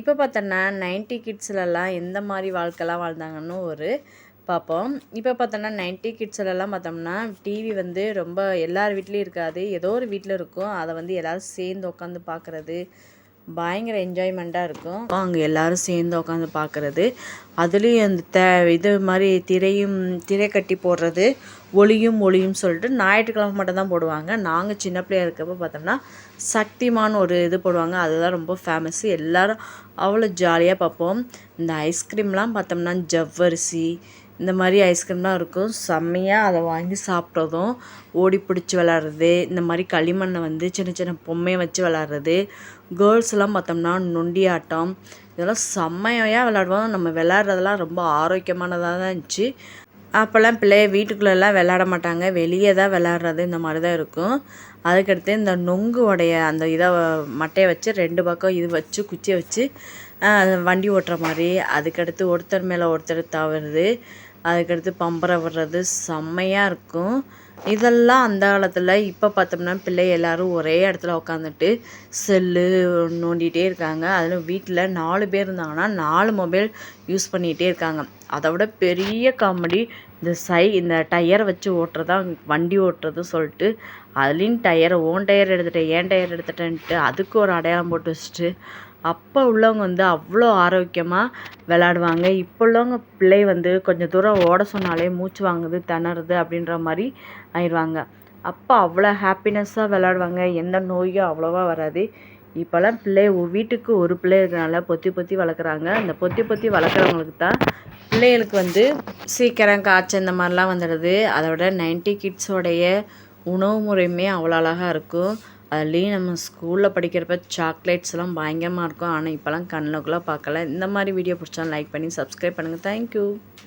இப்போ பார்த்தோன்னா 90 கிட்ஸ்லலாம் எந்த மாதிரி வாழ்க்கைலாம் வாழ்ந்தாங்கன்னு பார்ப்போம். இப்போ பார்த்தோன்னா 90 கிட்ஸ்லலாம் பார்த்தோம்னா டிவி வந்து ரொம்ப எல்லார் வீட்லேயும் இருக்காது, ஏதோ ஒரு வீட்டில் இருக்கும். அதை வந்து எல்லோரும் சேர்ந்து உட்காந்து பார்க்குறது பயங்கர என்ஜாய்மெண்ட்டாக இருக்கும். அங்கே எல்லோரும் சேர்ந்து உட்காந்து பார்க்குறது, அதுலேயும் அந்த இது மாதிரி திரை கட்டி போடுறது, ஒளியும் சொல்லிட்டு ஞாயிற்றுக்கிழமை மட்டும் தான் போடுவாங்க. நாங்கள் சின்ன பிள்ளையா இருக்கப்போ பார்த்தோம்னா சக்திமான் ஒரு இது போடுவாங்க, அதுதான் ரொம்ப ஃபேமஸ்ஸு. எல்லோரும் அவ்வளோ ஜாலியாக பார்ப்போம். இந்த ஐஸ்கிரீம்லாம் பார்த்தோம்னா ஜவ்வரிசி இந்த மாதிரி ஐஸ்கிரீம்லாம் இருக்கும், செம்மையாக அதை வாங்கி சாப்பிட்றதும், ஓடி பிடிச்சி விளாட்றது, இந்த மாதிரி களிமண்ணை வந்து சின்ன சின்ன பொம்மையை வச்சு விளாட்றது, கேர்ள்ஸ்லாம் பார்த்தோம்னா நொண்டி ஆட்டம், இதெல்லாம் செம்மையாக விளாடுவோம். நம்ம விளாட்றதெல்லாம் ரொம்ப ஆரோக்கியமானதாக தான் இருந்துச்சு. அப்போல்லாம் பிள்ளைய வீட்டுக்குள்ளெல்லாம் விளாட மாட்டாங்க, வெளியே தான் விளாட்றது இந்த மாதிரி தான் இருக்கும். அதுக்கடுத்து இந்த நொங்கு உடைய அந்த இதை மட்டையை வச்சு 2 பக்கம் இது வச்சு குச்சியை வச்சு வண்டி ஓட்டுற மாதிரி, அதுக்கடுத்து ஒருத்தர் மேலே ஒருத்தர் தவறுது, அதுக்கடுத்து பம்பரை விடுறது செம்மையாக இருக்கும். இதெல்லாம் அந்த காலத்தில். இப்போ பார்த்தோம்னா பிள்ளை எல்லோரும் ஒரே இடத்துல உட்காந்துட்டு செல்லு நோண்டிகிட்டே இருக்காங்க. அதில் வீட்டில் 4 பேர் இருந்தாங்கன்னா 4 மொபைல் யூஸ் பண்ணிகிட்டே இருக்காங்க. அதை விட பெரிய காமெடி இந்த டயரை வச்சு ஓட்டுறதான் வண்டி ஓட்டுறது சொல்லிட்டு, அதுலேயும் டயரை ஓன் டயர் எடுத்துட்டேன் ஏன் டயர் எடுத்துட்டேன்ட்டு அதுக்கு ஒரு அடையாளம் போட்டு வச்சுட்டு, அப்போ உள்ளவங்க வந்து அவ்வளோ ஆரோக்கியமாக விளாடுவாங்க. இப்போ உள்ளவங்க பிள்ளை வந்து கொஞ்சம் தூரம் ஓட சொன்னாலே மூச்சு வாங்குது, திணறுது அப்படின்ற மாதிரி ஆயிடுவாங்க. அப்போ அவ்வளோ ஹாப்பினஸ்ஸாக விளாடுவாங்க, எந்த நோயும் அவ்வளோவா வராது. இப்போல்லாம் வீட்டுக்கு ஒரு பிள்ளை இருக்கிறனால பொத்தி வளர்க்குறாங்க. அந்த பொத்தி வளர்க்குறவங்களுக்கு தான் பிள்ளைகளுக்கு வந்து சீக்கிரம் காய்ச்சல் இந்த மாதிரிலாம் வந்துடுது. அதோட 90 கிட்ஸோடைய உணவு முறையுமே அவ்வளோ அழகாக இருக்கும். அதுலேயும் நம்ம ஸ்கூலில் படிக்கிறப்ப சாக்லேட்ஸ்லாம் பயங்கரமாக இருக்கும். ஆனால் இப்போலாம் கண்ணுக்குள்ளே பார்க்கல. இந்த மாதிரி வீடியோ பிடிச்சா லைக் பண்ணி சப்ஸ்கிரைப் பண்ணுங்கள். தேங்க்யூ.